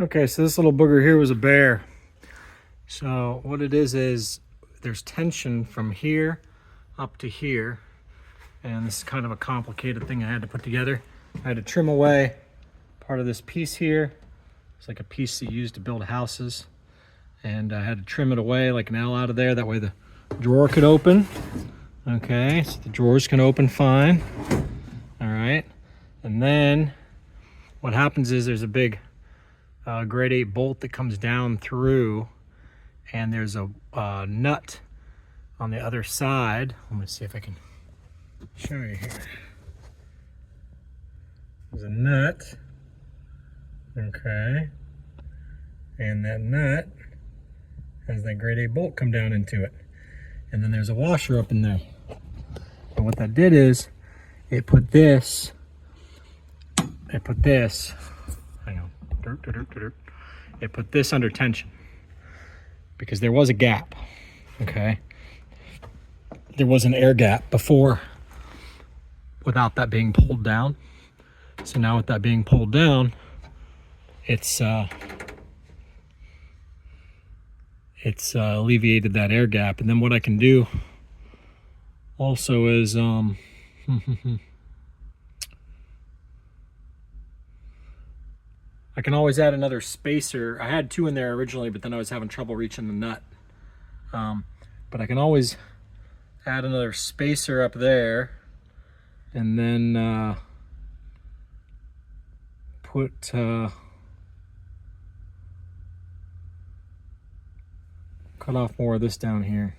Okay, so this little booger here was a bear. So what it is there's tension from here up to here. And this is kind of a complicated thing I had to put together. I had to trim away part of this piece here. It's like a piece that you use to build houses. And I had to trim it away like an L out of there. That way the drawer could open. Okay, so the drawers can open fine. All right. And then what happens is there's a big grade 8 bolt that comes down through, and there's a nut on the other side. Let me see if I can show you here. There's a nut, okay, and that nut has that grade 8 bolt come down into it, and then there's a washer up in there. And what that did is it put this, hang on, it put this under tension because there was a gap, okay? There was an air gap before without that being pulled down. So now with that being pulled down, it's alleviated that air gap. And then what I can do also is I can always add another spacer. I had 2 in there originally, but then I was having trouble reaching the nut. But I can always add another spacer up there, and then cut off more of this down here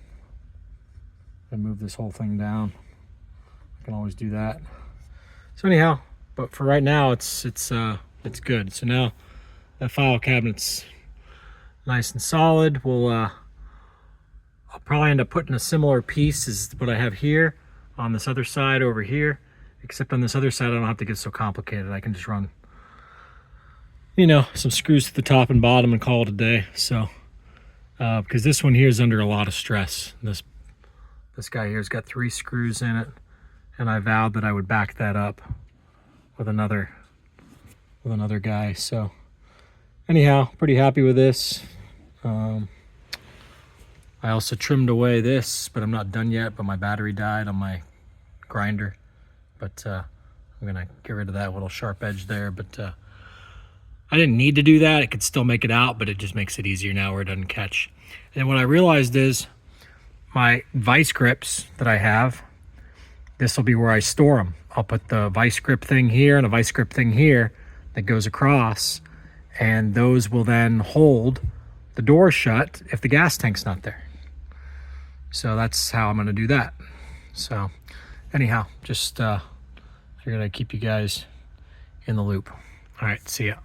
and move this whole thing down. I can always do that. So anyhow, but for right now, it's good. So now that file cabinet's nice and solid. I'll probably end up putting a similar piece as what I have here on this other side over here, except on this other side I don't have to get so complicated. I can just run, you know, some screws to the top and bottom and call it a day. So because this one here is under a lot of stress. This guy here's got 3 screws in it, and I vowed that I would back that up with another guy. So anyhow, pretty happy with this. I also trimmed away this, but I'm not done yet. But my battery died on my grinder, but I'm gonna get rid of that little sharp edge there. But I didn't need to do that. It could still make it out, but it just makes it easier now where it doesn't catch. And what I realized is my vice grips that I have, this will be where I store them. I'll put the vice grip thing here and a vice grip thing here that goes across, and those will then hold the door shut if the gas tank's not there. So that's how I'm going to do that. So anyhow, just figured I'd keep you guys in the loop. All right, see ya.